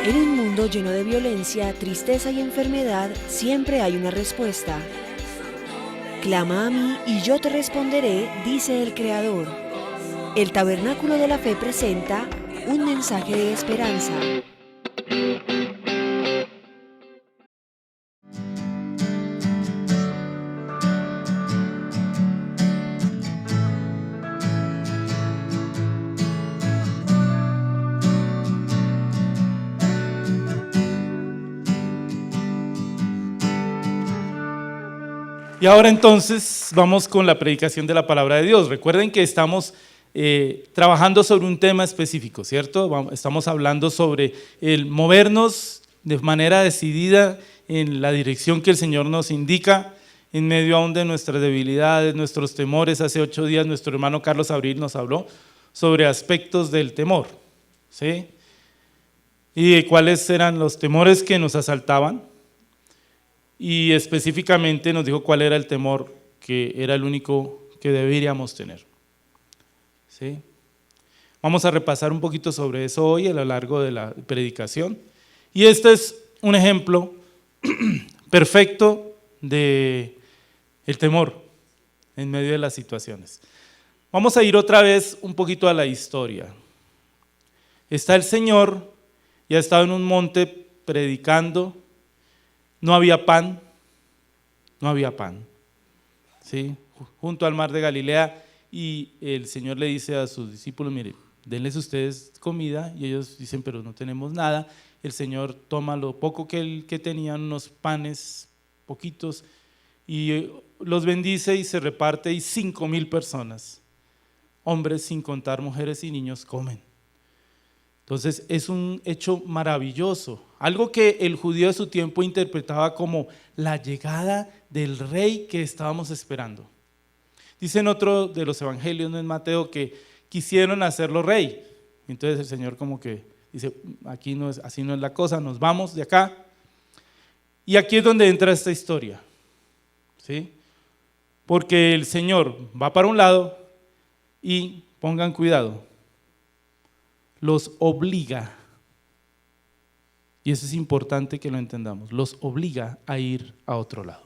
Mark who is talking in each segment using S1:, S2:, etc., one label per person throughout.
S1: En un mundo lleno de violencia, tristeza y enfermedad, siempre hay una respuesta. Clama a mí y yo te responderé, dice el Creador. El Tabernáculo de la Fe presenta un mensaje de esperanza.
S2: Y ahora entonces vamos con la predicación de la palabra de Dios. Recuerden que estamos trabajando sobre un tema específico, ¿cierto? Estamos hablando sobre el movernos de manera decidida en la dirección que el Señor nos indica, en medio aún de nuestras debilidades, nuestros temores. Hace 8 días nuestro hermano Carlos Abril nos habló sobre aspectos del temor, ¿sí? Y de cuáles eran los temores que nos asaltaban. Y específicamente nos dijo cuál era el temor que era el único que deberíamos tener. ¿Sí? Vamos a repasar un poquito sobre eso hoy a lo largo de la predicación. Y este es un ejemplo perfecto de el temor en medio de las situaciones. Vamos a ir otra vez un poquito a la historia. Está el Señor y ha estado en un monte predicando. No había pan, ¿sí? Junto al mar de Galilea, y el Señor le dice a sus discípulos, mire, denles ustedes comida, y ellos dicen, pero no tenemos nada. El Señor toma lo poco que tenían, unos panes, poquitos, y los bendice y se reparte, y 5,000 personas, hombres sin contar mujeres y niños, comen. Entonces es un hecho maravilloso, algo que el judío de su tiempo interpretaba como la llegada del rey que estábamos esperando. Dice en otro de los evangelios, no en Mateo, que quisieron hacerlo rey. Entonces el Señor como que dice, aquí no es, así no es la cosa, nos vamos de acá. Y aquí es donde entra esta historia, ¿sí? Porque el Señor va para un lado y pongan cuidado, los obliga, y eso es importante que lo entendamos, los obliga a ir a otro lado.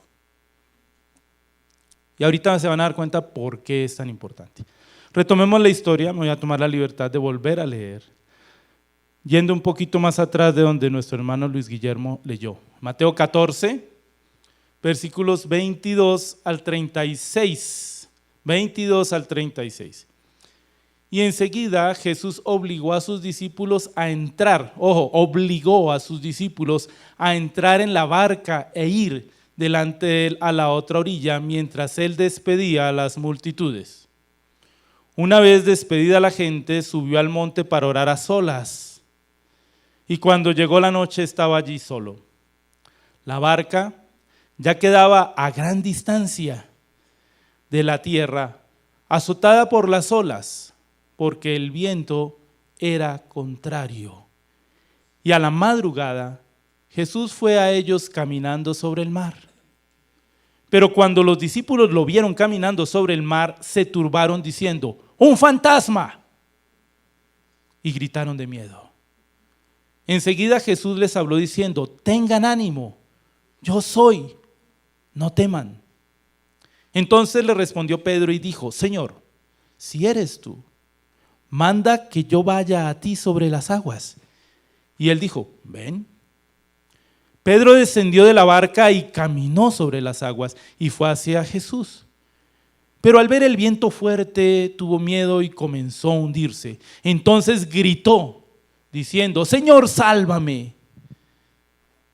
S2: Y ahorita se van a dar cuenta por qué es tan importante. Retomemos la historia, me voy a tomar la libertad de volver a leer, yendo un poquito más atrás de donde nuestro hermano Luis Guillermo leyó. Mateo 14, versículos 22 al 36. 22 al 36. Y enseguida Jesús obligó a sus discípulos a entrar, obligó a sus discípulos a entrar en la barca e ir delante de él a la otra orilla mientras él despedía a las multitudes. Una vez despedida la gente, subió al monte para orar a solas. Y cuando llegó la noche estaba allí solo. La barca ya quedaba a gran distancia de la tierra, azotada por las olas, porque el viento era contrario. Y a la madrugada Jesús fue a ellos caminando sobre el mar. Pero cuando los discípulos lo vieron caminando sobre el mar, se turbaron diciendo, ¡un fantasma! Y gritaron de miedo. Enseguida Jesús les habló diciendo, tengan ánimo, yo soy, no teman. Entonces le respondió Pedro y dijo, Señor, si eres tú, manda que yo vaya a ti sobre las aguas. Y él dijo, ven. Pedro descendió de la barca y caminó sobre las aguas y fue hacia Jesús. Pero al ver el viento fuerte, tuvo miedo y comenzó a hundirse. Entonces gritó, diciendo, Señor, sálvame.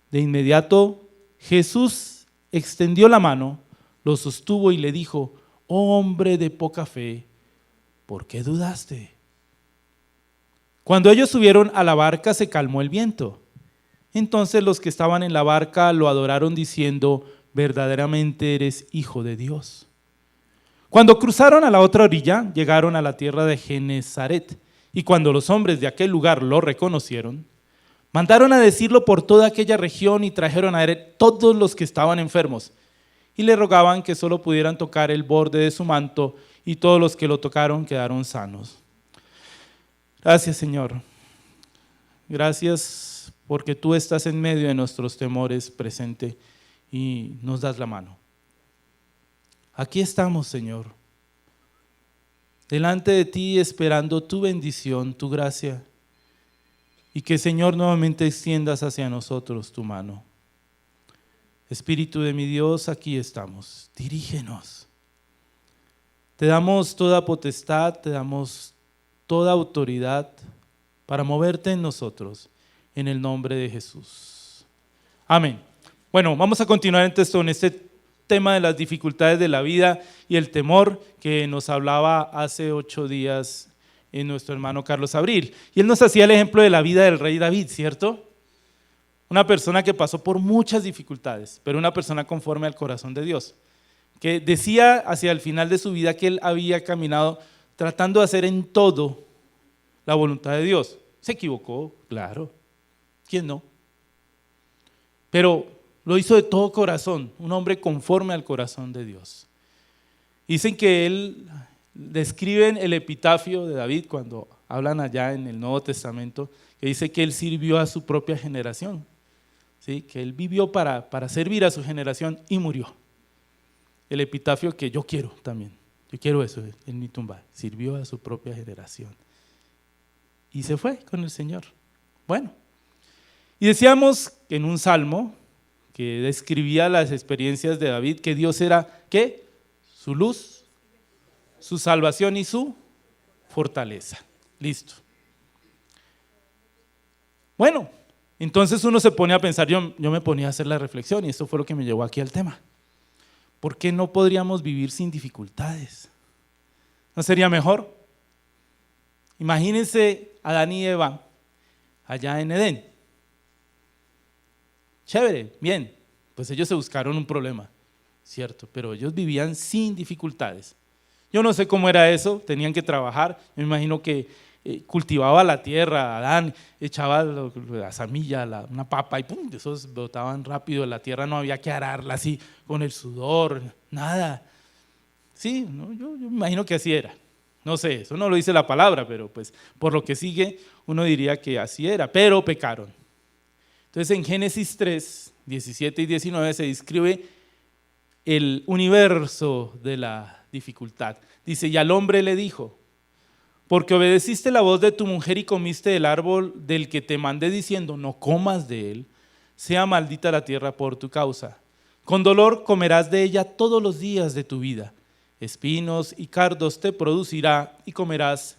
S2: De inmediato, Jesús extendió la mano, lo sostuvo y le dijo, oh hombre de poca fe, ¿por qué dudaste? Cuando ellos subieron a la barca se calmó el viento. Entonces los que estaban en la barca lo adoraron diciendo, verdaderamente eres hijo de Dios. Cuando cruzaron a la otra orilla, llegaron a la tierra de Genesaret, y cuando los hombres de aquel lugar lo reconocieron, mandaron a decirlo por toda aquella región y trajeron a él todos los que estaban enfermos, y le rogaban que solo pudieran tocar el borde de su manto, y todos los que lo tocaron quedaron sanos. Gracias, Señor. Gracias porque tú estás en medio de nuestros temores presente y nos das la mano. Aquí estamos, Señor, delante de ti esperando tu bendición, tu gracia, y que, Señor, nuevamente extiendas hacia nosotros tu mano. Espíritu de mi Dios, aquí estamos, dirígenos. Te damos toda potestad, te damos toda autoridad para moverte en nosotros, en el nombre de Jesús. Amén. Bueno, vamos a continuar entonces con este tema de las dificultades de la vida y el temor que nos hablaba hace 8 días en nuestro hermano Carlos Abril. Y él nos hacía el ejemplo de la vida del rey David, ¿cierto? Una persona que pasó por muchas dificultades, pero una persona conforme al corazón de Dios, que decía hacia el final de su vida que él había caminado tratando de hacer en todo la voluntad de Dios. Se equivocó, claro, ¿quién no? Pero lo hizo de todo corazón, un hombre conforme al corazón de Dios. Dicen que él, describen el epitafio de David cuando hablan allá en el Nuevo Testamento, que dice que él sirvió a su propia generación, ¿sí? Que él vivió para servir a su generación y murió. El epitafio que yo quiero también, yo quiero eso en mi tumba, sirvió a su propia generación. Y se fue con el Señor. Bueno, y decíamos que en un salmo que describía las experiencias de David, que Dios era, ¿qué? Su luz, su salvación y su fortaleza. Listo. Bueno, entonces uno se pone a pensar, yo me ponía a hacer la reflexión y esto fue lo que me llevó aquí al tema. ¿Por qué no podríamos vivir sin dificultades? ¿No sería mejor? Imagínense a Adán y Eva allá en Edén. Chévere, bien, pues ellos se buscaron un problema, cierto, pero ellos vivían sin dificultades. Yo no sé cómo era eso, tenían que trabajar, me imagino que cultivaba la tierra, Adán echaba la semilla, una papa y pum, esos botaban rápido, la tierra no había que ararla así con el sudor, nada. Sí, ¿no? Yo me imagino que así era. No sé, eso no lo dice la palabra, pero pues por lo que sigue uno diría que así era, pero pecaron. Entonces en Génesis 3, 17 y 19 se describe el universo de la dificultad. Dice, y al hombre le dijo, porque obedeciste la voz de tu mujer y comiste del árbol del que te mandé diciendo, no comas de él, sea maldita la tierra por tu causa. Con dolor comerás de ella todos los días de tu vida. Espinos y cardos te producirá y comerás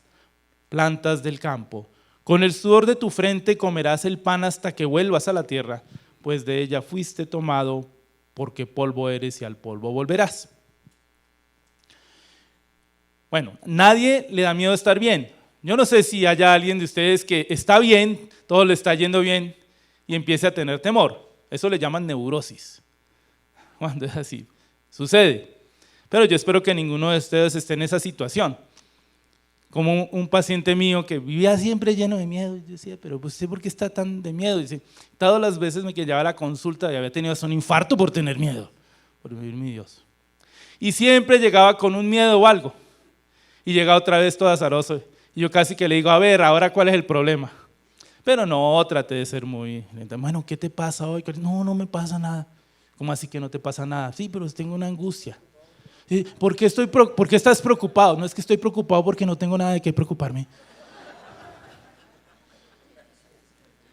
S2: plantas del campo. Con el sudor de tu frente comerás el pan hasta que vuelvas a la tierra, pues de ella fuiste tomado, porque polvo eres y al polvo volverás. Bueno, nadie le da miedo estar bien. Yo no sé si haya alguien de ustedes que está bien, todo le está yendo bien y empiece a tener temor. Eso le llaman neurosis. Cuando es así, sucede. Pero yo espero que ninguno de ustedes esté en esa situación. Como un paciente mío que vivía siempre lleno de miedo. Yo decía, pero ¿usted por qué está tan de miedo? Dice, todas las veces que llevaba a la consulta y había tenido un infarto por tener miedo, por vivir mi Dios. Y siempre llegaba con un miedo o algo. Y llegaba otra vez todo azaroso. Y yo casi que le digo, a ver, ahora ¿cuál es el problema? Pero no, traté de ser muy lenta. Bueno, ¿qué te pasa hoy? No, no me pasa nada. ¿Cómo así que no te pasa nada? Sí, pero tengo una angustia. ¿Por qué estás preocupado? No es que estoy preocupado porque no tengo nada de qué preocuparme.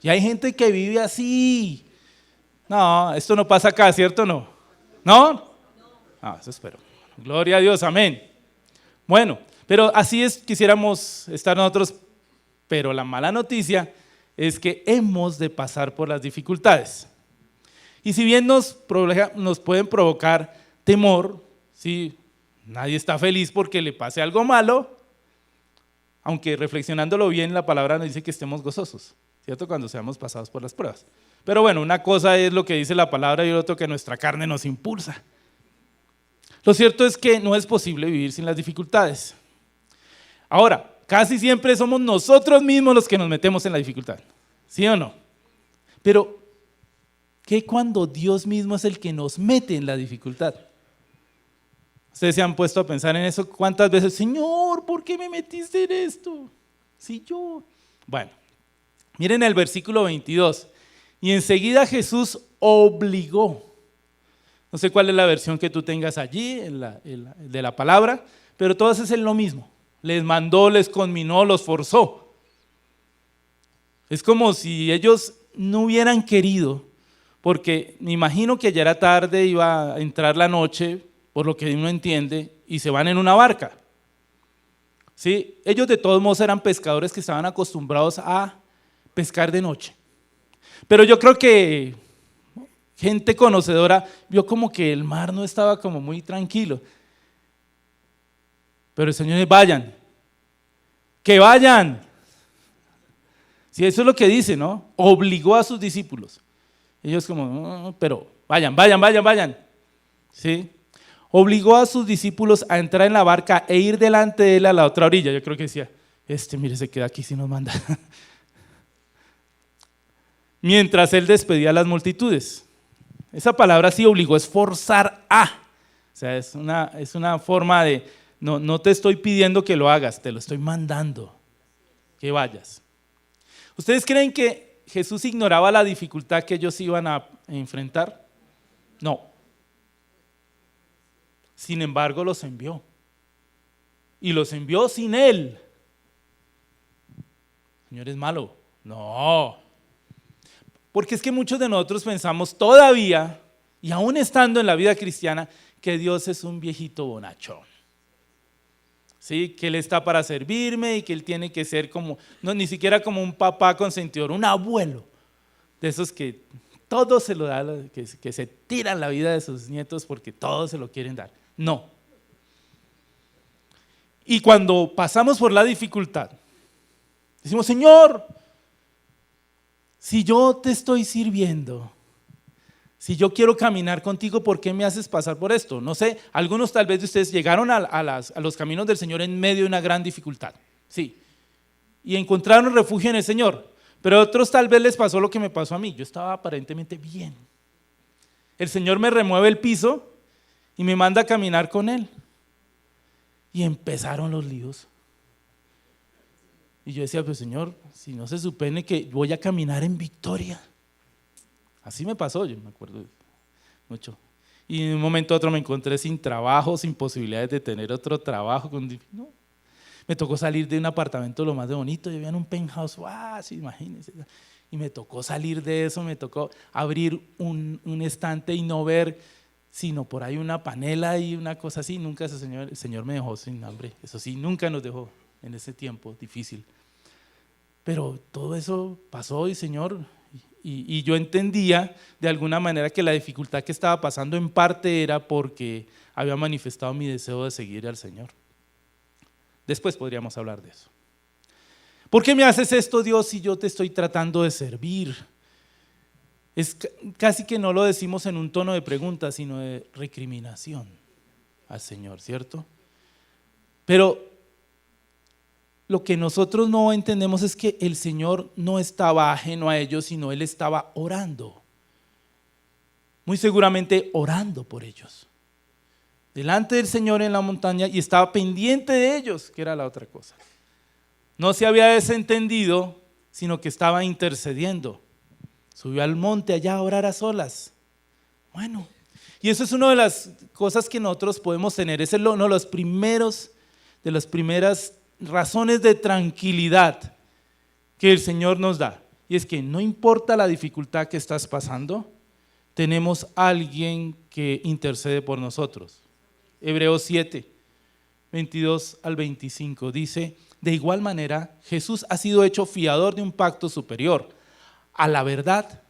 S2: Y hay gente que vive así. No, esto no pasa acá, ¿cierto? ¿No? ¿No? Ah, eso espero. Gloria a Dios, amén. Bueno, pero así es, quisiéramos estar nosotros, pero la mala noticia es que hemos de pasar por las dificultades. Y si bien nos pueden provocar temor, sí, nadie está feliz porque le pase algo malo, aunque reflexionándolo bien la palabra nos dice que estemos gozosos, ¿cierto? Cuando seamos pasados por las pruebas. Pero bueno, una cosa es lo que dice la palabra y otro que nuestra carne nos impulsa. Lo cierto es que no es posible vivir sin las dificultades. Ahora, casi siempre somos nosotros mismos los que nos metemos en la dificultad, ¿sí o no? Pero, ¿qué cuando Dios mismo es el que nos mete en la dificultad? ¿Ustedes se han puesto a pensar en eso? ¿Cuántas veces, Señor, ¿por qué me metiste en esto? Si yo… Bueno, miren el versículo 22. Y enseguida Jesús obligó. No sé cuál es la versión que tú tengas allí, de la palabra, pero todas es lo mismo. Les mandó, les conminó, los forzó. Es como si ellos no hubieran querido, porque me imagino que ya era tarde, iba a entrar la noche, por lo que uno entiende, y se van en una barca. ¿Sí? Ellos de todos modos eran pescadores que estaban acostumbrados a pescar de noche. Pero yo creo que gente conocedora vio como que el mar no estaba como muy tranquilo. Pero el Señor dice, vayan, que vayan. Sí, eso es lo que dice, ¿no? Obligó a sus discípulos. Ellos como, no, pero vayan. ¿Sí? Obligó a sus discípulos a entrar en la barca e ir delante de él a la otra orilla. Yo creo que decía, mire, se queda aquí si nos manda. Mientras él despedía a las multitudes. Esa palabra sí obligó, es forzar a. O sea, es una forma de, no te estoy pidiendo que lo hagas, te lo estoy mandando, que vayas. ¿Ustedes creen que Jesús ignoraba la dificultad que ellos iban a enfrentar? No. Sin embargo, los envió. Y los envió sin él. ¿El Señor es malo? No. Porque es que muchos de nosotros pensamos todavía, y aún estando en la vida cristiana, que Dios es un viejito bonachón. ¿Sí? Que Él está para servirme y que Él tiene que ser como, no, ni siquiera como un papá consentidor, un abuelo, de esos que todo se lo da, que se tiran la vida de sus nietos porque todo se lo quieren dar. No. Y cuando pasamos por la dificultad, decimos, Señor, si yo te estoy sirviendo, si yo quiero caminar contigo, ¿por qué me haces pasar por esto? No sé, algunos tal vez de ustedes llegaron a los caminos del Señor en medio de una gran dificultad, sí, y encontraron refugio en el Señor, pero a otros tal vez les pasó lo que me pasó a mí. Yo estaba aparentemente bien. El Señor me remueve el piso y me manda a caminar con Él. Y empezaron los líos. Y yo decía, pues Señor, si no se supone que voy a caminar en victoria. Así me pasó, yo me acuerdo mucho. Y en un momento a otro me encontré sin trabajo, sin posibilidades de tener otro trabajo. No. Me tocó salir de un apartamento lo más de bonito, yo vivía en un penthouse, sí, imagínense. Y me tocó salir de eso, me tocó abrir un estante y no ver sino por ahí una panela y una cosa así. Nunca el Señor me dejó sin hambre, eso sí, nunca nos dejó en ese tiempo difícil. Pero todo eso pasó y Señor, y yo entendía de alguna manera que la dificultad que estaba pasando en parte era porque había manifestado mi deseo de seguir al Señor. Después podríamos hablar de eso. ¿Por qué me haces esto, Dios, si yo te estoy tratando de servir? Es casi que no lo decimos en un tono de pregunta, sino de recriminación al Señor, ¿cierto? Pero lo que nosotros no entendemos es que el Señor no estaba ajeno a ellos, sino Él estaba orando. Muy seguramente orando por ellos. Delante del Señor en la montaña y estaba pendiente de ellos, que era la otra cosa. No se había desentendido, sino que estaba intercediendo. Subió al monte allá a orar a solas. Bueno, y eso es una de las cosas que nosotros podemos tener. Es uno de los primeros, de las primeras razones de tranquilidad que el Señor nos da. Y es que no importa la dificultad que estás pasando, tenemos alguien que intercede por nosotros. Hebreos 7, 22 al 25 dice: de igual manera, Jesús ha sido hecho fiador de un pacto superior. A la verdad,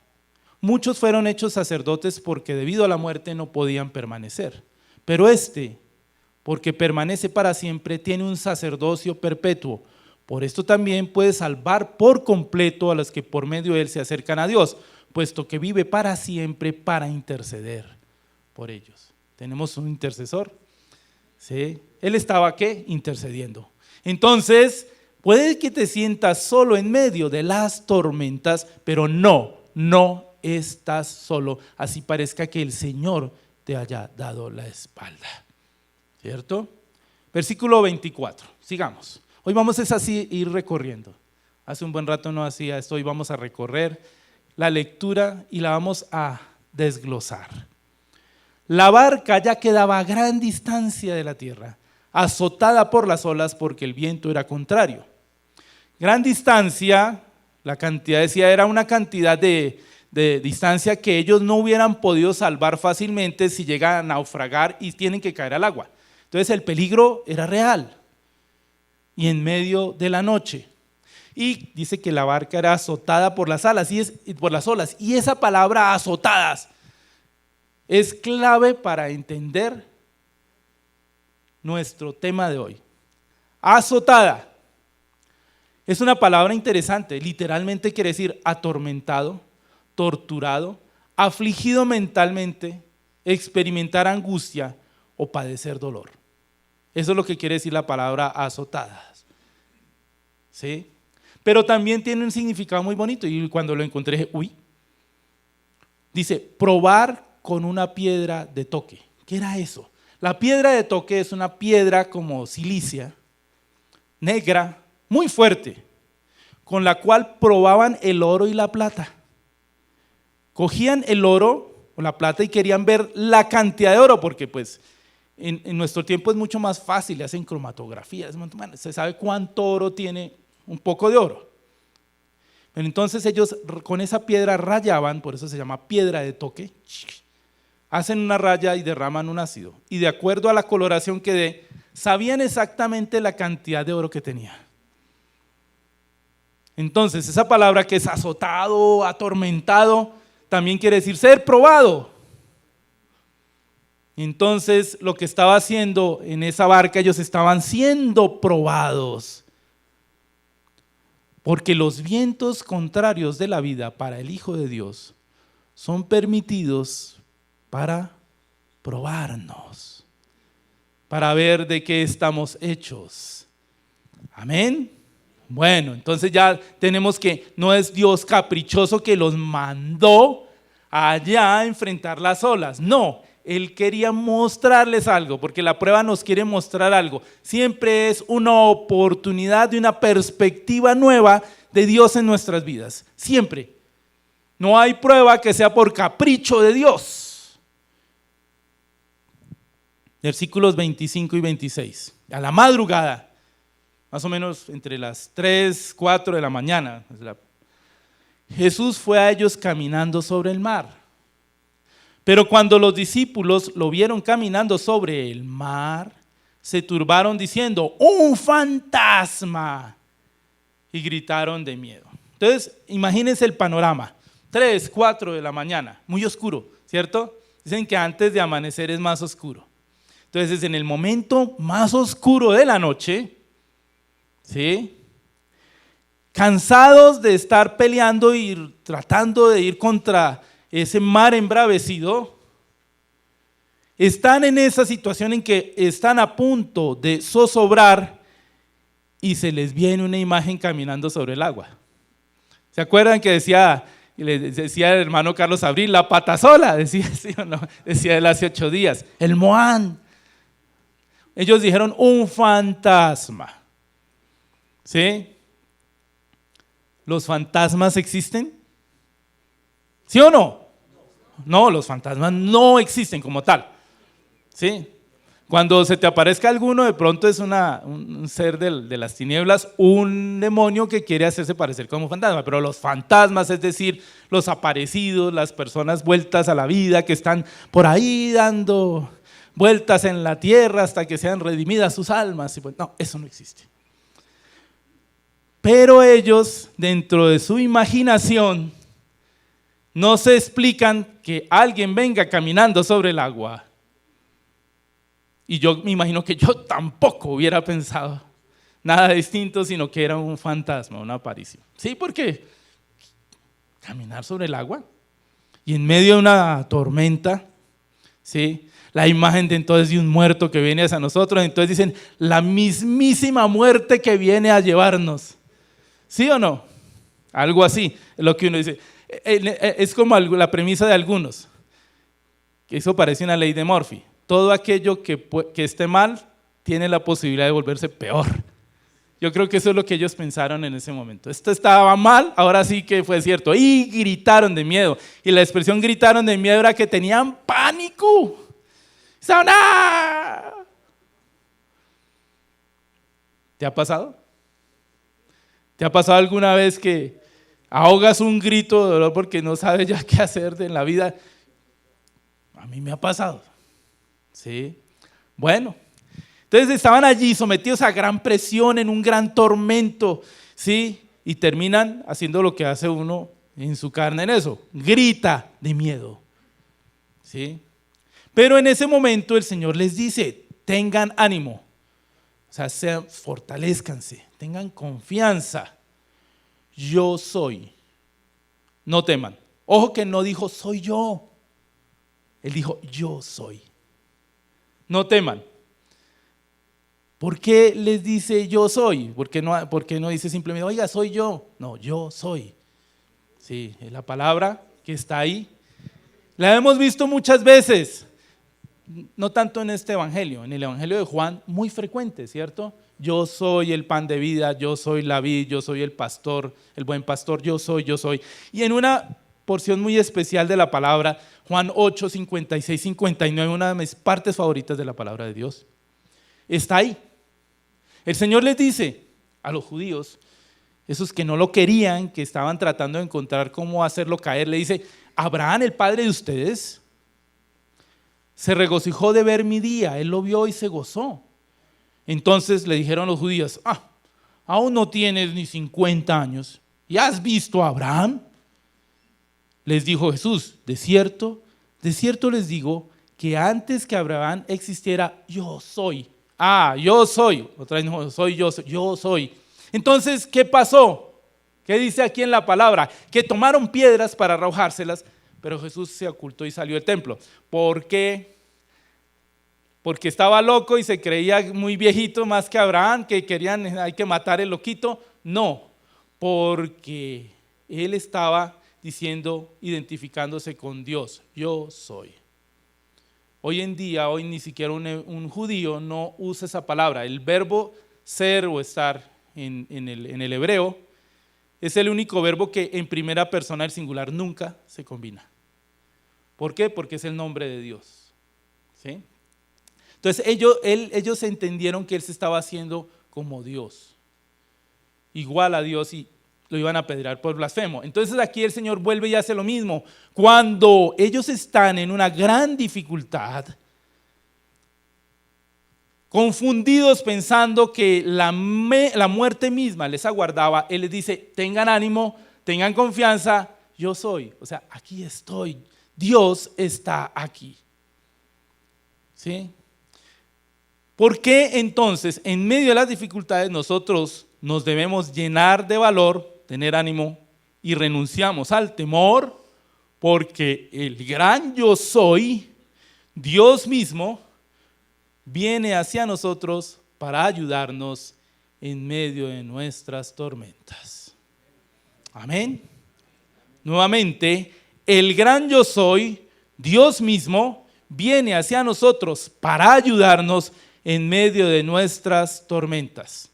S2: muchos fueron hechos sacerdotes porque debido a la muerte no podían permanecer. Pero porque permanece para siempre, tiene un sacerdocio perpetuo. Por esto también puede salvar por completo a los que por medio de él se acercan a Dios, puesto que vive para siempre para interceder por ellos. Tenemos un intercesor. ¿Sí? Él estaba ¿qué? Intercediendo. Entonces, puede que te sientas solo en medio de las tormentas, pero no estás solo, así parezca que el Señor te haya dado la espalda. ¿Cierto? Versículo 24, sigamos. Hoy vamos a ir recorriendo. Hace un buen rato no hacía esto, hoy vamos a recorrer la lectura y la vamos a desglosar. La barca ya quedaba a gran distancia de la tierra, azotada por las olas porque el viento era contrario. Gran distancia, la cantidad decía, era una cantidad de distancia que ellos no hubieran podido salvar fácilmente si llegan a naufragar y tienen que caer al agua. Entonces el peligro era real y en medio de la noche. Y dice que la barca era azotada por las olas, y esa palabra azotadas es clave para entender nuestro tema de hoy. Azotada es una palabra interesante, literalmente quiere decir atormentado, torturado, afligido mentalmente, experimentar angustia o padecer dolor. Eso es lo que quiere decir la palabra azotadas. ¿Sí? Pero también tiene un significado muy bonito y cuando lo encontré dije, uy. Dice, probar con una piedra de toque. ¿Qué era eso? La piedra de toque es una piedra como silicia, negra, muy fuerte, con la cual probaban el oro y la plata. Cogían el oro o la plata y querían ver la cantidad de oro, porque pues en nuestro tiempo es mucho más fácil, hacen cromatografías, se sabe cuánto oro tiene un poco de oro. Pero entonces ellos con esa piedra rayaban, por eso se llama piedra de toque, hacen una raya y derraman un ácido. Y de acuerdo a la coloración que dé, sabían exactamente la cantidad de oro que tenía. Entonces esa palabra que es azotado, atormentado, también quiere decir ser probado. Entonces lo que estaba haciendo en esa barca, ellos estaban siendo probados. Porque los vientos contrarios de la vida para el Hijo de Dios son permitidos para probarnos, para ver de qué estamos hechos. Amén. Bueno, entonces ya tenemos que no es Dios caprichoso que los mandó allá a enfrentar las olas. No, Él quería mostrarles algo, porque la prueba nos quiere mostrar algo. Siempre es una oportunidad de una perspectiva nueva de Dios en nuestras vidas. Siempre. No hay prueba que sea por capricho de Dios. Versículos 25 y 26. A la madrugada, más o menos entre las 3, 4 de la mañana, Jesús fue a ellos caminando sobre el mar. Pero cuando los discípulos lo vieron caminando sobre el mar, se turbaron diciendo, ¡un fantasma! Y gritaron de miedo. Entonces, imagínense el panorama. 3, 4 de la mañana, muy oscuro, ¿cierto? Dicen que antes de amanecer es más oscuro. Entonces, en el momento más oscuro de la noche, ¿sí? Cansados de estar peleando y tratando de ir contra ese mar embravecido, están en esa situación en que están a punto de zozobrar y se les viene una imagen caminando sobre el agua. ¿Se acuerdan que decía el hermano Carlos Abril, la patasola? Decía, ¿sí o no? Decía él hace 8 días, el Moán. Ellos dijeron un fantasma. ¿Sí? ¿Los fantasmas existen? ¿Sí o no? No, los fantasmas no existen como tal. ¿Sí? Cuando se te aparezca alguno, de pronto es un ser de las tinieblas, un demonio que quiere hacerse parecer como fantasma. Pero los fantasmas, es decir, los aparecidos, las personas vueltas a la vida, que están por ahí dando vueltas en la tierra hasta que sean redimidas sus almas. Y pues, no, eso no existe. Pero ellos, dentro de su imaginación, no se explican que alguien venga caminando sobre el agua. Y yo me imagino que yo tampoco hubiera pensado nada distinto, sino que era un fantasma, una aparición. ¿Sí? ¿Por qué? Caminar sobre el agua y en medio de una tormenta, ¿sí? La imagen de entonces de un muerto que viene hacia nosotros, entonces dicen, la mismísima muerte que viene a llevarnos. ¿Sí o no? Algo así, es lo que uno dice. Es como la premisa de algunos, que eso parece una ley de Murphy. Todo aquello que esté mal tiene la posibilidad de volverse peor. Yo creo que eso es lo que ellos pensaron en ese momento. Esto estaba mal, ahora sí que fue cierto. Y gritaron de miedo. Y la expresión gritaron de miedo era que tenían pánico. Estaban, ¡ah! ¿Te ha pasado? ¿Te ha pasado alguna vez que ahogas un grito de dolor porque no sabes ya qué hacer en la vida? A mí me ha pasado. Sí. Bueno. Entonces estaban allí sometidos a gran presión, en un gran tormento, ¿sí? Y terminan haciendo lo que hace uno en su carne en eso, grita de miedo, ¿sí? Pero en ese momento el Señor les dice, tengan ánimo, o sea, fortalezcanse, tengan confianza, yo soy, no teman. Ojo que no dijo soy yo, Él dijo yo soy, no teman. ¿Por qué les dice yo soy? ¿Por qué no dice simplemente, oiga, soy yo? No, yo soy. Sí, es la palabra que está ahí. La hemos visto muchas veces, no tanto en este evangelio, en el evangelio de Juan, muy frecuente, ¿cierto? Yo soy el pan de vida, yo soy la vid, yo soy el pastor, el buen pastor, yo soy. Y en una porción muy especial de la palabra, Juan 8, 56, 59, una de mis partes favoritas de la palabra de Dios, está ahí. El Señor les dice a los judíos, esos que no lo querían, que estaban tratando de encontrar cómo hacerlo caer, le dice, Abraham, el padre de ustedes, se regocijó de ver mi día, él lo vio y se gozó. Entonces le dijeron los judíos, aún no tienes ni 50 años, ¿y has visto a Abraham? Les dijo Jesús, de cierto les digo que antes que Abraham existiera, yo soy. Yo soy. Otra vez no, yo soy. Entonces, ¿qué pasó? ¿Qué dice aquí en la palabra? Que tomaron piedras para arrojárselas, pero Jesús se ocultó y salió del templo. ¿Por qué? Porque estaba loco y se creía muy viejito más que Abraham, que hay que matar el loquito. No, porque él estaba identificándose con Dios. Yo soy. Hoy en día, ni siquiera un judío no usa esa palabra. El verbo ser o estar en el hebreo es el único verbo que en primera persona del singular nunca se combina. ¿Por qué? Porque es el nombre de Dios, ¿sí? Entonces ellos entendieron que Él se estaba haciendo como Dios, igual a Dios, y lo iban a apedrear por blasfemo. Entonces aquí el Señor vuelve y hace lo mismo. Cuando ellos están en una gran dificultad, confundidos pensando que la muerte misma les aguardaba, Él les dice, tengan ánimo, tengan confianza, yo soy. O sea, aquí estoy, Dios está aquí. ¿Sí? ¿Por qué entonces en medio de las dificultades nosotros nos debemos llenar de valor, tener ánimo y renunciamos al temor? Porque el gran yo soy, Dios mismo, viene hacia nosotros para ayudarnos en medio de nuestras tormentas. Amén. Nuevamente, el gran yo soy, Dios mismo, viene hacia nosotros para ayudarnos en medio de nuestras tormentas.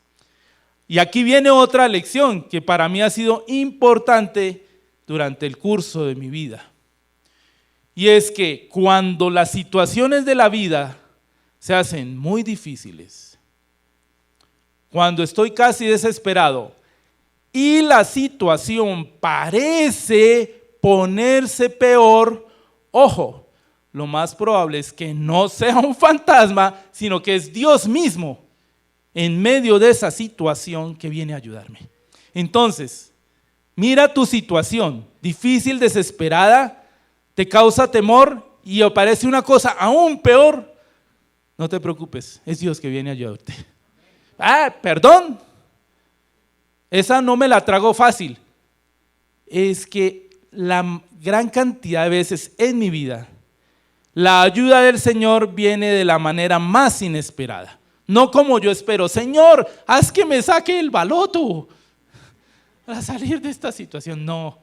S2: Y aquí viene otra lección que para mí ha sido importante durante el curso de mi vida. Y es que cuando las situaciones de la vida se hacen muy difíciles, cuando estoy casi desesperado y la situación parece ponerse peor, ojo, lo más probable es que no sea un fantasma, sino que es Dios mismo en medio de esa situación que viene a ayudarme. Entonces, mira tu situación, difícil, desesperada, te causa temor y aparece una cosa aún peor. No te preocupes, es Dios que viene a ayudarte. Perdón, esa no me la trago fácil. Es que la gran cantidad de veces en mi vida, la ayuda del Señor viene de la manera más inesperada. No como yo espero, Señor, haz que me saque el baloto para salir de esta situación. No,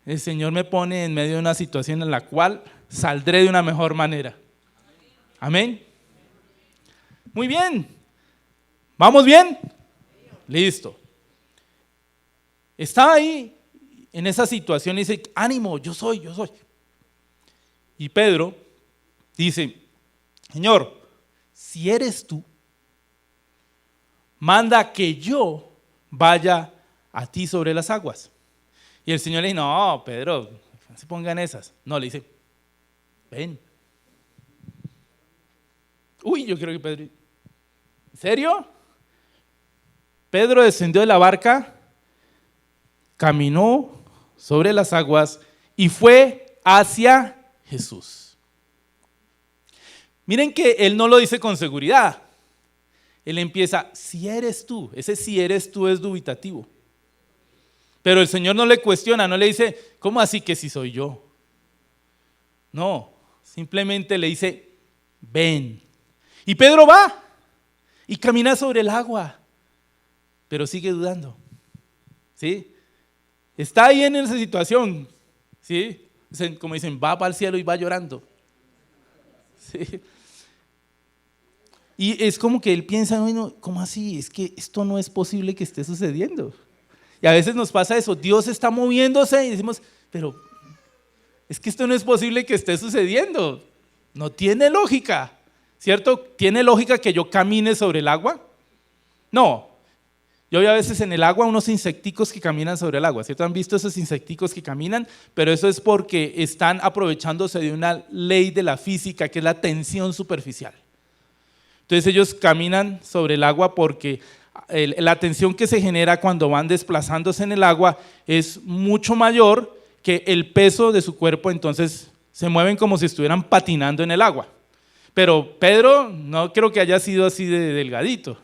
S2: el Señor me pone en medio de una situación en la cual saldré de una mejor manera. Amén. Muy bien. ¿Vamos bien? listo. Estaba ahí en esa situación y dice, ánimo, yo soy. Y Pedro dice, Señor, si eres tú, manda que yo vaya a ti sobre las aguas. Y el Señor le dice, no, Pedro, no se pongan esas. No, le dice, ven. Uy, yo creo que Pedro, ¿en serio? Pedro descendió de la barca, caminó sobre las aguas y fue hacia Jesús. Miren que él no lo dice con seguridad. Él empieza, si eres tú. Ese si eres tú es dubitativo. Pero el Señor no le cuestiona, no le dice, ¿cómo así que si soy yo? No, simplemente le dice, ven. Y Pedro va y camina sobre el agua, pero sigue dudando. ¿Sí? Está ahí en esa situación. ¿Sí? Como dicen, va para el cielo y va llorando. ¿Sí? Y es como que él piensa, bueno, ¿cómo así? Es que esto no es posible que esté sucediendo. Y a veces nos pasa eso, Dios está moviéndose y decimos, pero es que esto no es posible que esté sucediendo. No tiene lógica, ¿cierto? ¿Tiene lógica que yo camine sobre el agua? No. Yo veo a veces en el agua unos insecticos que caminan sobre el agua, ¿cierto? ¿Han visto esos insecticos que caminan? Pero eso es porque están aprovechándose de una ley de la física que es la tensión superficial. Entonces ellos caminan sobre el agua porque la tensión que se genera cuando van desplazándose en el agua es mucho mayor que el peso de su cuerpo, entonces se mueven como si estuvieran patinando en el agua. Pero Pedro no creo que haya sido así de delgadito,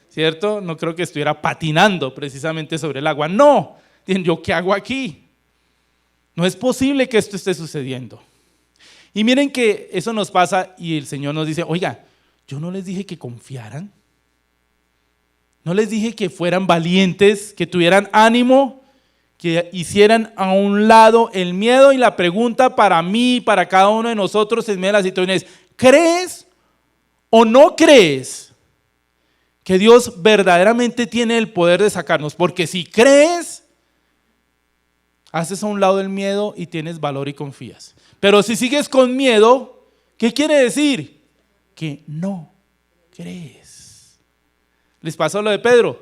S2: ¿cierto? No creo que estuviera patinando precisamente sobre el agua. No, ¿yo qué hago aquí? No es posible que esto esté sucediendo. Y miren que eso nos pasa y el Señor nos dice, oiga, yo no les dije que confiaran. No les dije que fueran valientes, que tuvieran ánimo, que hicieran a un lado el miedo. Y la pregunta para mí, para cada uno de nosotros en medio de la situación es, ¿crees o no crees que Dios verdaderamente tiene el poder de sacarnos? Porque si crees, haces a un lado el miedo y tienes valor y confías. Pero si sigues con miedo, ¿qué quiere decir? Que no crees. Les pasó lo de Pedro,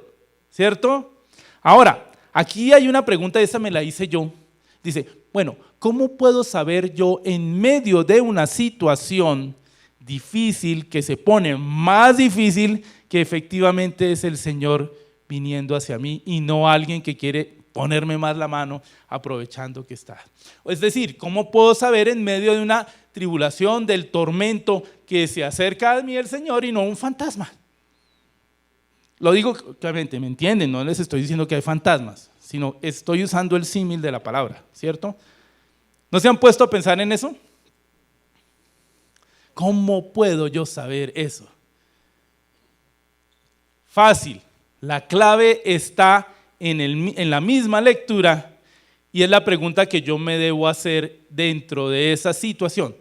S2: ¿cierto? Ahora, aquí hay una pregunta, esa me la hice yo. Dice, bueno, ¿cómo puedo saber yo en medio de una situación difícil que se pone más difícil que efectivamente es el Señor viniendo hacia mí y no alguien que quiere ponerme más la mano aprovechando que está? Es decir, ¿cómo puedo saber en medio de una tribulación, del tormento, que se acerca a mí el Señor y no un fantasma? Lo digo claramente, ¿me entienden? No les estoy diciendo que hay fantasmas, sino estoy usando el símil de la palabra, ¿cierto? ¿No se han puesto a pensar en eso? ¿Cómo puedo yo saber eso? Fácil, la clave está en la misma lectura y es la pregunta que yo me debo hacer dentro de esa situación.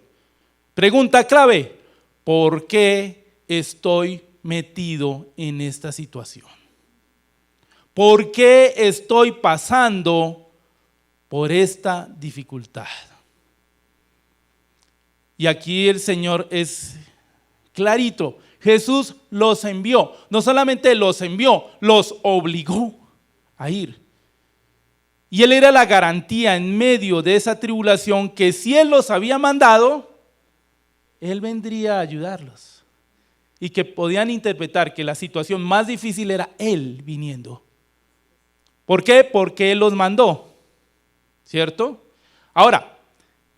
S2: Pregunta clave, ¿por qué estoy metido en esta situación? ¿Por qué estoy pasando por esta dificultad? Y aquí el Señor es clarito. Jesús los envió. No solamente los envió, los obligó a ir. Y Él era la garantía en medio de esa tribulación que si Él los había mandado, Él vendría a ayudarlos. Y que podían interpretar que la situación más difícil era Él viniendo. ¿Por qué? Porque Él los mandó, ¿cierto? Ahora,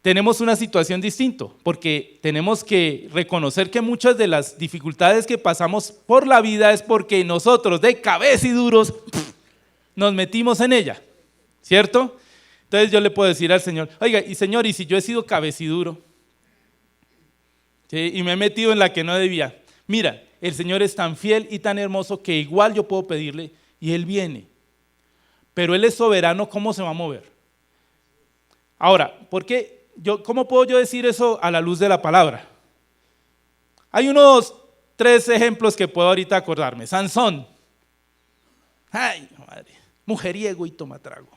S2: tenemos una situación distinta, porque tenemos que reconocer que muchas de las dificultades que pasamos por la vida es porque nosotros, de cabeciduros, nos metimos en ella, ¿cierto? Entonces yo le puedo decir al Señor, oiga, y Señor, ¿y si yo he sido cabeciduro? ¿Sí? Y me he metido en la que no debía. Mira, el Señor es tan fiel y tan hermoso que igual yo puedo pedirle y Él viene. Pero Él es soberano, ¿cómo se va a mover? Ahora, ¿cómo puedo yo decir eso a la luz de la palabra? Hay unos 3 ejemplos que puedo ahorita acordarme. Sansón. Ay, madre, mujeriego y tomatrago.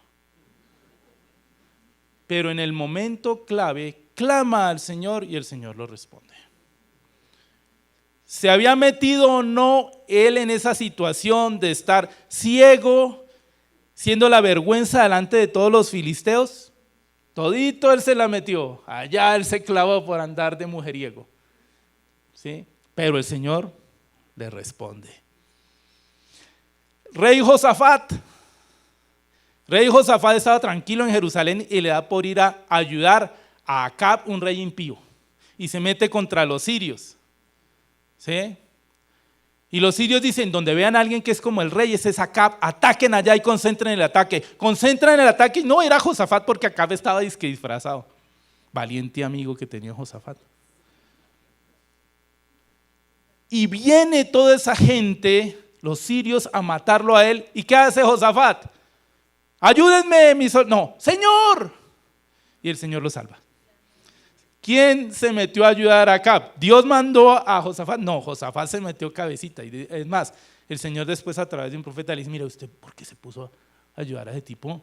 S2: Pero en el momento clave, clama al Señor y el Señor lo responde. ¿Se había metido o no él en esa situación de estar ciego, siendo la vergüenza delante de todos los filisteos? Todito él se la metió, allá él se clavó por andar de mujeriego. ¿Sí? Pero el Señor le responde. Rey Josafat estaba tranquilo en Jerusalén y le da por ir a ayudar a Acab, un rey impío, y se mete contra los sirios. ¿Sí? Y los sirios dicen, donde vean a alguien que es como el rey, ese es Acab, ataquen allá y concentren el ataque. Concentran el ataque y no era Josafat porque Acab estaba disfrazado. Valiente amigo que tenía Josafat. Y viene toda esa gente, los sirios, a matarlo a él. ¿Y qué hace Josafat? Ayúdenme, no, Señor. Y el Señor lo salva. ¿Quién se metió a ayudar a Acab? ¿Dios mandó a Josafat? No, Josafat se metió cabecita. Y es más, el Señor después a través de un profeta le dice, mira, ¿usted por qué se puso a ayudar a ese tipo?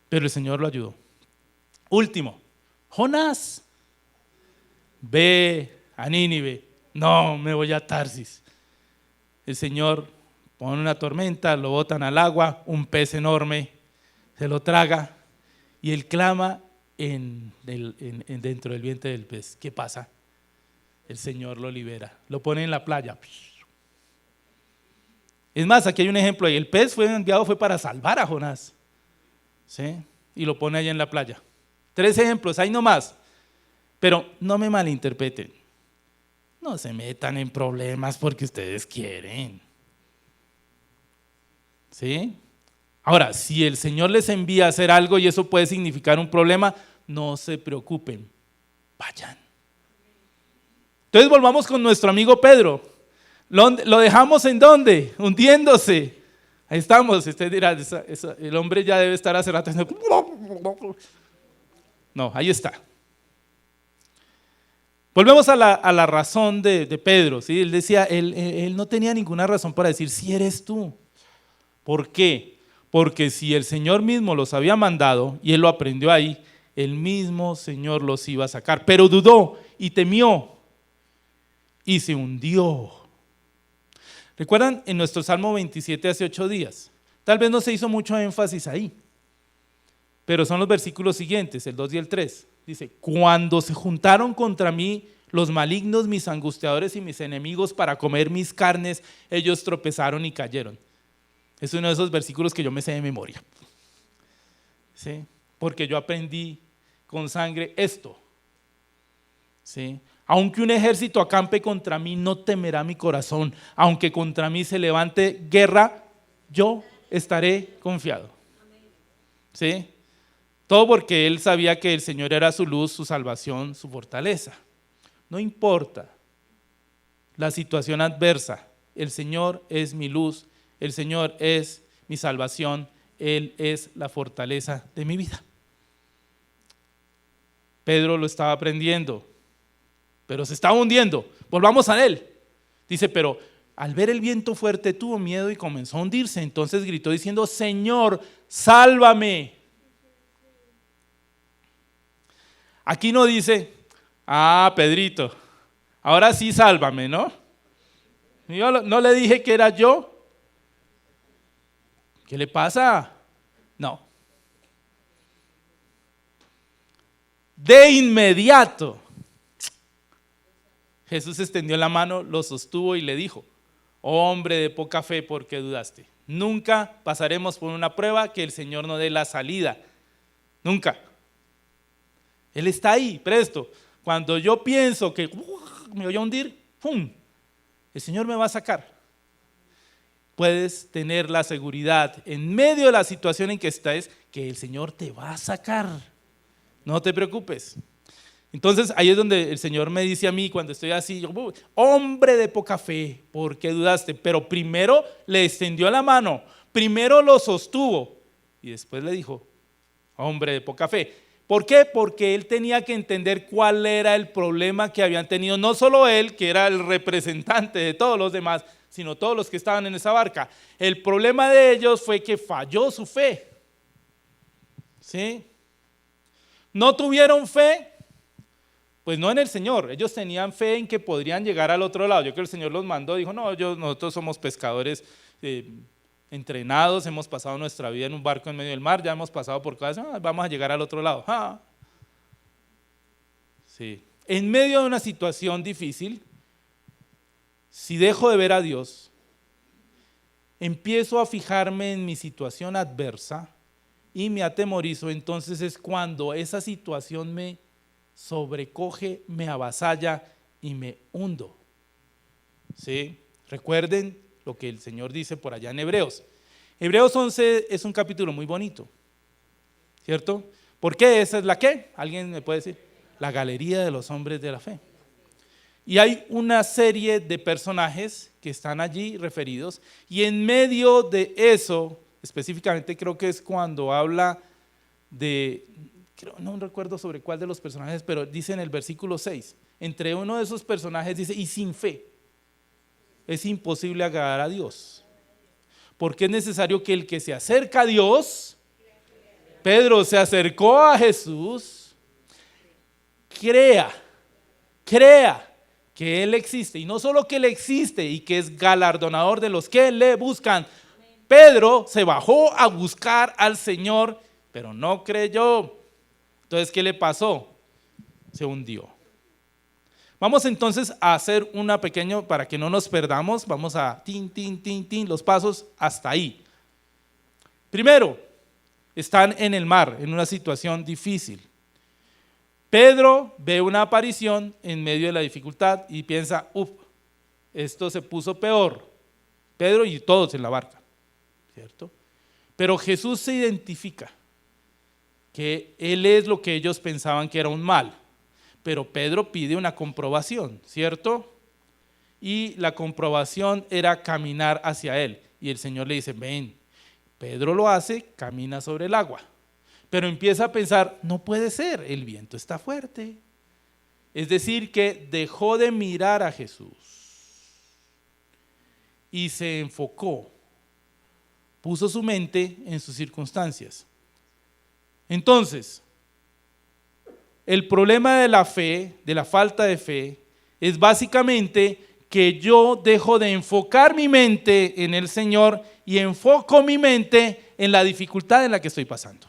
S2: Pero el Señor lo ayudó. Último, Jonás, ve a Nínive. No, me voy a Tarsis. El Señor pone una tormenta, lo botan al agua, un pez enorme, se lo traga y él clama dentro del vientre del pez. ¿Qué pasa? El Señor lo libera, lo pone en la playa. Es más, aquí hay un ejemplo ahí. El pez fue enviado para salvar a Jonás, ¿sí? Y lo pone allá en la playa. 3 ejemplos, ahí nomás. Pero no me malinterpreten. No se metan en problemas porque ustedes quieren. ¿Sí? Ahora, si el Señor les envía a hacer algo y eso puede significar un problema, no se preocupen, vayan. Entonces volvamos con nuestro amigo Pedro. ¿Lo dejamos en dónde? Hundiéndose. Ahí estamos. Usted dirá, el hombre ya debe estar hace rato. No, ahí está. Volvemos a la razón de Pedro, ¿sí? Él decía, él no tenía ninguna razón para decir, si eres tú. ¿Por qué? Porque si el Señor mismo los había mandado y él lo aprendió ahí, el mismo Señor los iba a sacar. Pero dudó y temió y se hundió. ¿Recuerdan en nuestro Salmo 27 hace 8 días? Tal vez no se hizo mucho énfasis ahí, pero son los versículos siguientes, el 2 y el 3. Dice, cuando se juntaron contra mí los malignos, mis angustiadores y mis enemigos para comer mis carnes, ellos tropezaron y cayeron. Es uno de esos versículos que yo me sé de memoria. ¿Sí? Porque yo aprendí con sangre esto. ¿Sí? Aunque un ejército acampe contra mí, no temerá mi corazón. Aunque contra mí se levante guerra, yo estaré confiado. ¿Sí? Todo porque él sabía que el Señor era su luz, su salvación, su fortaleza. No importa la situación adversa, el Señor es mi luz, el Señor es mi salvación, Él es la fortaleza de mi vida. Pedro lo estaba aprendiendo, pero se estaba hundiendo. Volvamos a él. Dice, pero al ver el viento fuerte tuvo miedo y comenzó a hundirse. Entonces gritó diciendo, Señor, sálvame. Aquí no dice, Pedrito, ahora sí sálvame, ¿no? Yo no le dije que era yo. ¿Qué le pasa? No. De inmediato, Jesús extendió la mano, lo sostuvo y le dijo, oh hombre de poca fe, ¿por qué dudaste? Nunca pasaremos por una prueba que el Señor no dé la salida. Nunca. Él está ahí, presto. Cuando yo pienso que me voy a hundir, ¡pum!, el Señor me va a sacar. Puedes tener la seguridad en medio de la situación en que estés, que el Señor te va a sacar. No te preocupes. Entonces ahí es donde el Señor me dice a mí cuando estoy así, hombre de poca fe, ¿por qué dudaste? Pero primero le extendió la mano, primero lo sostuvo y después le dijo, hombre de poca fe. ¿Por qué? Porque él tenía que entender cuál era el problema que habían tenido, no solo él, que era el representante de todos los demás, sino todos los que estaban en esa barca. El problema de ellos fue que falló su fe. ¿Sí? No tuvieron fe, pues no en el Señor. Ellos tenían fe en que podrían llegar al otro lado. Yo creo que el Señor los mandó, dijo, no, nosotros somos pescadores entrenados, hemos pasado nuestra vida en un barco en medio del mar, ya hemos pasado por cosas, vamos a llegar al otro lado. Sí. En medio de una situación difícil, si dejo de ver a Dios, empiezo a fijarme en mi situación adversa y me atemorizo, entonces es cuando esa situación me sobrecoge, me avasalla y me hundo. ¿Sí? Recuerden lo que el Señor dice por allá en Hebreos. Hebreos 11 es un capítulo muy bonito, ¿cierto? ¿Por qué? ¿Esa es la qué? ¿Alguien me puede decir? La galería de los hombres de la fe. Y hay una serie de personajes que están allí referidos, y en medio de eso, específicamente creo que es cuando habla de, no recuerdo sobre cuál de los personajes, pero dice en el versículo 6, entre uno de esos personajes dice, y sin fe es imposible agradar a Dios, porque es necesario que el que se acerca a Dios, Pedro se acercó a Jesús, crea que Él existe, y no solo que Él existe y que es galardonador de los que le buscan. Pedro se bajó a buscar al Señor, pero no creyó. Entonces, ¿qué le pasó? Se hundió. Vamos entonces a hacer una pequeña, para que no nos perdamos, vamos a los pasos hasta ahí. Primero, están en el mar, en una situación difícil. Pedro ve una aparición en medio de la dificultad y piensa, esto se puso peor. Pedro y todos en la barca, ¿cierto? Pero Jesús se identifica que Él es lo que ellos pensaban que era un mal. Pero Pedro pide una comprobación, ¿cierto? Y la comprobación era caminar hacia Él. Y el Señor le dice, ven. Pedro lo hace, camina sobre el agua. Pero empieza a pensar, no puede ser, el viento está fuerte. Es decir, que dejó de mirar a Jesús y se enfocó, puso su mente en sus circunstancias. Entonces, el problema de la fe, de la falta de fe, es básicamente que yo dejo de enfocar mi mente en el Señor y enfoco mi mente en la dificultad en la que estoy pasando.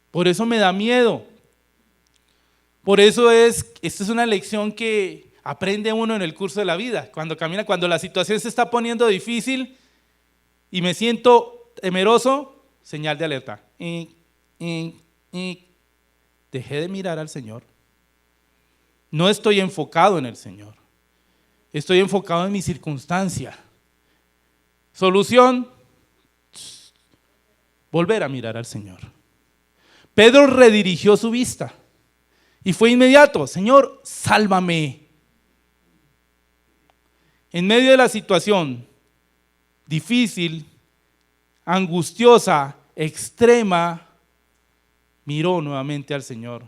S2: Por eso me da miedo. Por eso esta es una lección que aprende uno en el curso de la vida. Cuando camina, cuando la situación se está poniendo difícil y me siento temeroso, señal de alerta. Dejé de mirar al Señor. No estoy enfocado en el Señor. Estoy enfocado en mi circunstancia. Solución, volver a mirar al Señor. Pedro redirigió su vista y fue inmediato, Señor, sálvame. En medio de la situación difícil, angustiosa, extrema, miró nuevamente al Señor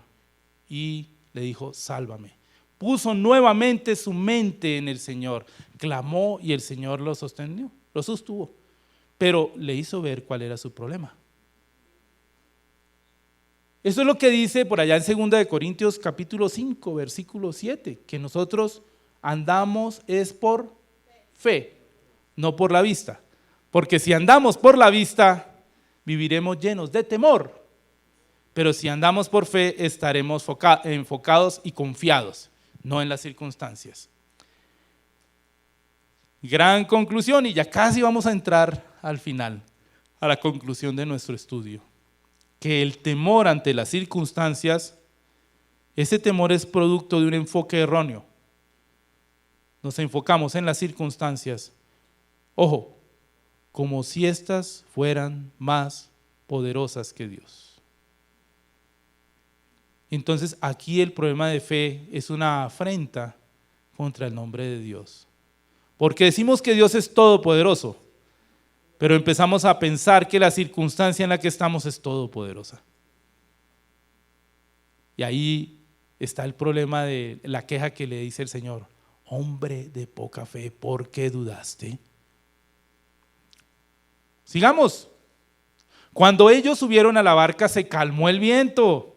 S2: y le dijo, sálvame. Puso nuevamente su mente en el Señor, clamó y el Señor lo sostuvo, pero le hizo ver cuál era su problema. Eso es lo que dice por allá en 2 Corintios capítulo 5, versículo 7, que nosotros andamos es por fe, no por la vista. Porque si andamos por la vista, viviremos llenos de temor. Pero si andamos por fe, estaremos enfocados y confiados, no en las circunstancias. Gran conclusión, y ya casi vamos a entrar al final, a la conclusión de nuestro estudio. Que el temor ante las circunstancias, ese temor es producto de un enfoque erróneo. Nos enfocamos en las circunstancias, ojo, como si éstas fueran más poderosas que Dios. Entonces aquí el problema de fe es una afrenta contra el nombre de Dios. Porque decimos que Dios es todopoderoso, pero empezamos a pensar que la circunstancia en la que estamos es todopoderosa. Y ahí está el problema de la queja que le dice el Señor. hombre de poca fe, ¿por qué dudaste? Sigamos. Cuando ellos subieron a la barca se calmó el viento.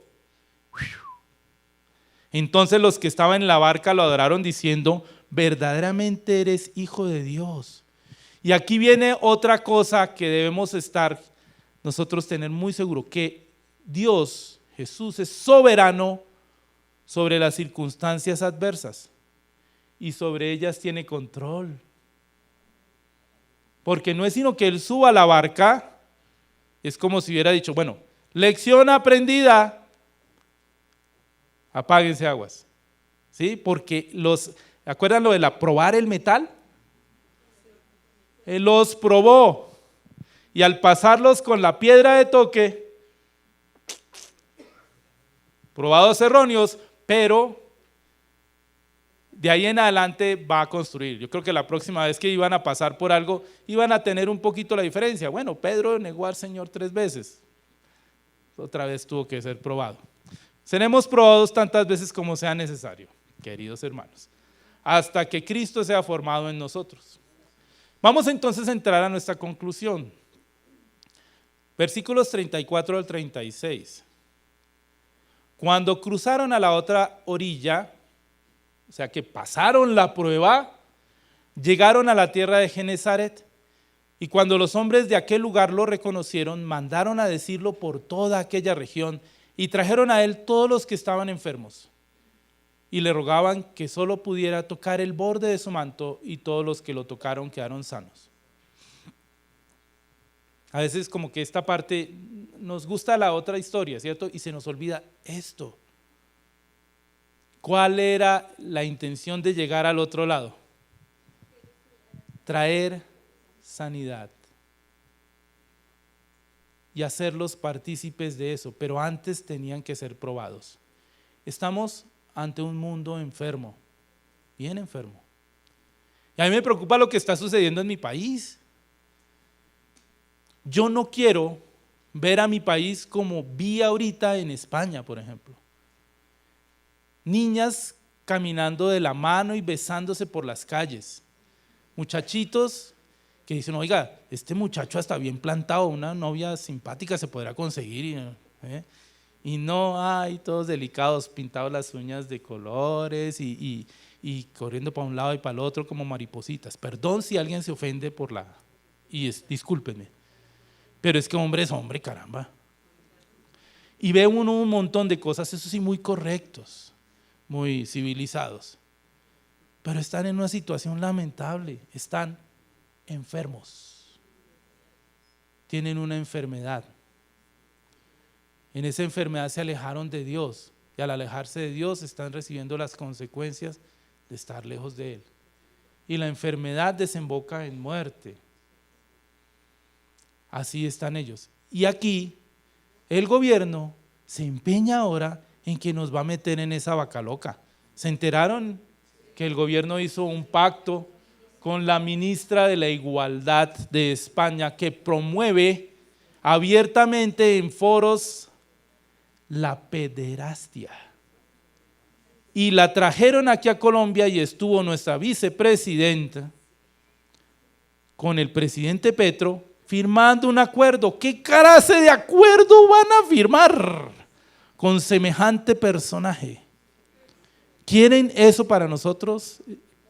S2: Entonces los que estaban en la barca lo adoraron diciendo, verdaderamente eres hijo de Dios. Y aquí viene otra cosa que debemos estar nosotros tener muy seguro, que Dios, Jesús, es soberano sobre las circunstancias adversas y sobre ellas tiene control. Porque no es sino que Él suba a la barca, es como si hubiera dicho, bueno, lección aprendida, apáguense aguas. ¿Sí? Porque ¿acuerdan lo de probar el metal? Él los probó y al pasarlos con la piedra de toque, probados erróneos, pero de ahí en adelante va a construir. Yo creo que la próxima vez que iban a pasar por algo, iban a tener un poquito la diferencia. Bueno, Pedro negó al Señor 3 veces. Otra vez tuvo que ser probado. Seremos probados tantas veces como sea necesario, queridos hermanos, hasta que Cristo sea formado en nosotros. Vamos entonces a entrar a nuestra conclusión. Versículos 34 al 36. Cuando cruzaron a la otra orilla, o sea que pasaron la prueba, llegaron a la tierra de Genezaret, y cuando los hombres de aquel lugar lo reconocieron, mandaron a decirlo por toda aquella región, y trajeron a él todos los que estaban enfermos, y le rogaban que solo pudiera tocar el borde de su manto, y todos los que lo tocaron quedaron sanos. A veces como que esta parte nos gusta la otra historia, ¿cierto? Y se nos olvida esto. ¿Cuál era la intención de llegar al otro lado? Traer sanidad y hacerlos partícipes de eso, pero antes tenían que ser probados. Estamos ante un mundo enfermo, bien enfermo. Y a mí me preocupa lo que está sucediendo en mi país. Yo no quiero ver a mi país como vi ahorita en España, por ejemplo. Niñas caminando de la mano y besándose por las calles. Muchachitos que dicen, oiga, este muchacho está bien plantado, una novia simpática se podrá conseguir. Y no hay todos delicados, pintados las uñas de colores y corriendo para un lado y para el otro como maripositas. Perdón si alguien se ofende discúlpenme, pero es que hombre es hombre, caramba. Y ve uno un montón de cosas, eso sí, muy correctos, muy civilizados, pero están en una situación lamentable, están enfermos, tienen una enfermedad. En esa enfermedad se alejaron de Dios y al alejarse de Dios están recibiendo las consecuencias de estar lejos de Él. Y la enfermedad desemboca en muerte. Así están ellos. Y aquí el gobierno se empeña ahora en que nos va a meter en esa vaca loca. ¿Se enteraron que el gobierno hizo un pacto con la ministra de la Igualdad de España que promueve abiertamente en foros la pederastia? Y la trajeron aquí a Colombia y estuvo nuestra vicepresidenta con el presidente Petro firmando un acuerdo. ¿Qué clase de acuerdo van a firmar con semejante personaje? ¿Quieren eso para nosotros?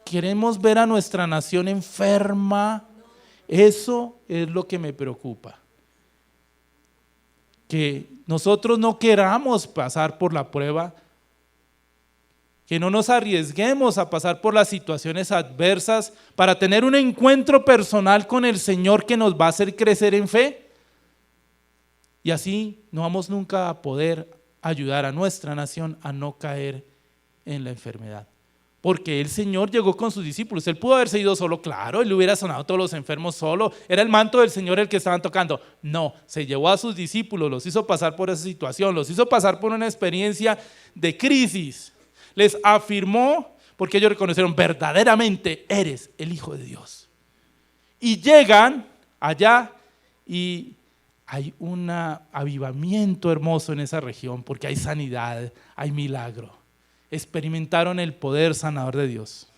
S2: ¿Queremos ver a nuestra nación enferma? Eso es lo que me preocupa. Que nosotros no queramos pasar por la prueba, que no nos arriesguemos a pasar por las situaciones adversas para tener un encuentro personal con el Señor que nos va a hacer crecer en fe. Y así no vamos nunca a poder ayudar a nuestra nación a no caer en la enfermedad. Porque el Señor llegó con sus discípulos. Él pudo haberse ido solo, claro, él hubiera sanado a todos los enfermos solo. Era el manto del Señor el que estaban tocando. No, se llevó a sus discípulos, los hizo pasar por esa situación, los hizo pasar por una experiencia de crisis. Les afirmó, porque ellos reconocieron, verdaderamente eres el Hijo de Dios. Y llegan allá y hay un avivamiento hermoso en esa región, porque hay sanidad, hay milagro. Experimentaron el poder sanador de Dios.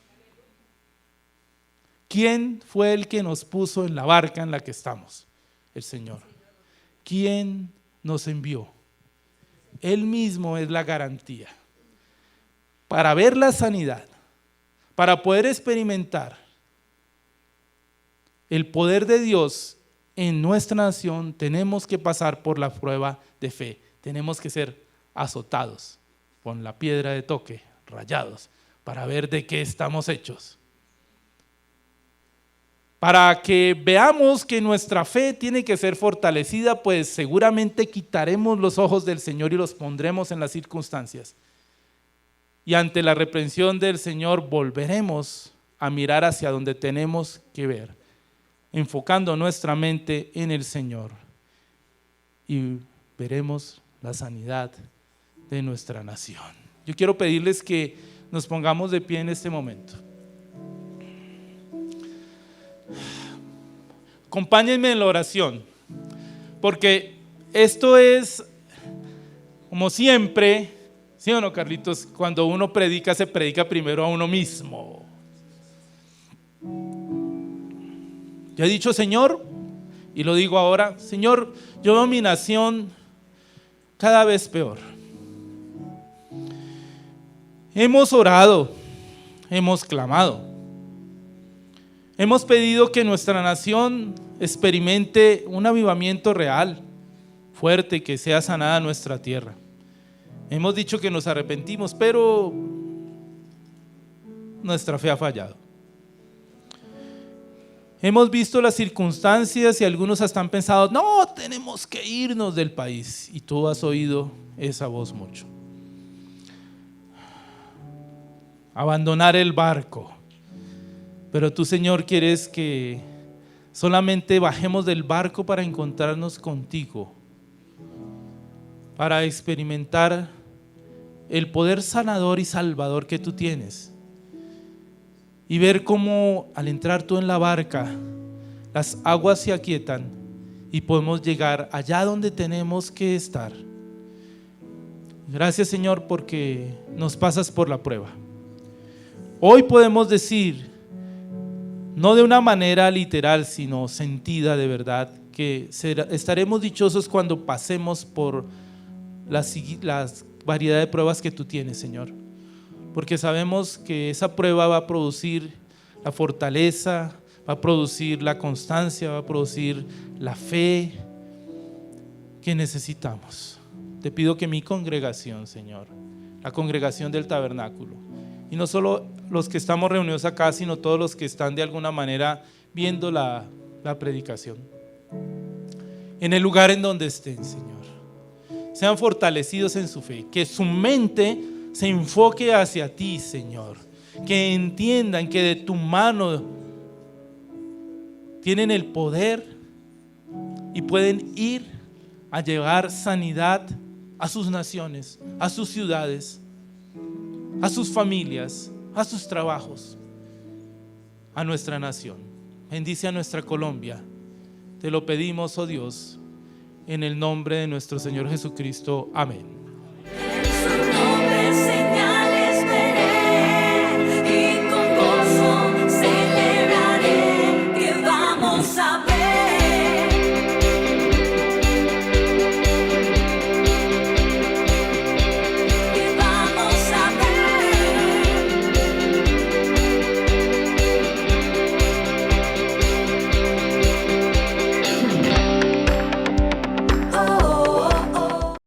S2: ¿Quién fue el que nos puso en la barca en la que estamos? El Señor. ¿Quién nos envió? Él mismo es la garantía. Para ver la sanidad, para poder experimentar el poder de Dios en nuestra nación, tenemos que pasar por la prueba de fe. Tenemos que ser azotados con la piedra de toque, rayados, para ver de qué estamos hechos. Para que veamos que nuestra fe tiene que ser fortalecida, pues seguramente quitaremos los ojos del Señor y los pondremos en las circunstancias. Y ante la reprensión del Señor volveremos a mirar hacia donde tenemos que ver, enfocando nuestra mente en el Señor. Y veremos la sanidad de nuestra nación. Yo quiero pedirles que nos pongamos de pie en este momento. Acompáñenme en la oración, porque esto es, como siempre, ¿sí o no, Carlitos? Cuando uno predica, se predica primero a uno mismo. Yo he dicho, Señor, y lo digo ahora, Señor, yo veo mi nación cada vez peor. Hemos orado, hemos clamado. Hemos pedido que nuestra nación experimente un avivamiento real, fuerte, que sea sanada nuestra tierra. Hemos dicho que nos arrepentimos, pero nuestra fe ha fallado. Hemos visto las circunstancias y algunos hasta han pensado, no, tenemos que irnos del país. Y tú has oído esa voz mucho. Abandonar el barco. Pero tú, Señor, quieres que solamente bajemos del barco para encontrarnos contigo, para experimentar el poder sanador y salvador que tú tienes y ver cómo al entrar tú en la barca las aguas se aquietan y podemos llegar allá donde tenemos que estar. Gracias, Señor, porque nos pasas por la prueba. Hoy podemos decir, no de una manera literal, sino sentida de verdad, que estaremos dichosos cuando pasemos por las variedad de pruebas que tú tienes, Señor. Porque sabemos que esa prueba va a producir la fortaleza, va a producir la constancia, va a producir la fe que necesitamos. Te pido que mi congregación, Señor, la congregación del tabernáculo, y no solo los que estamos reunidos acá, sino todos los que están de alguna manera viendo la predicación, en el lugar en donde estén, Señor, sean fortalecidos en su fe, que su mente se enfoque hacia ti, Señor, que entiendan que de tu mano tienen el poder y pueden ir a llevar sanidad a sus naciones, a sus ciudades, a sus familias, a sus trabajos, a nuestra nación. Bendice a nuestra Colombia. Te lo pedimos, oh Dios, en el nombre de nuestro Señor Jesucristo. Amén.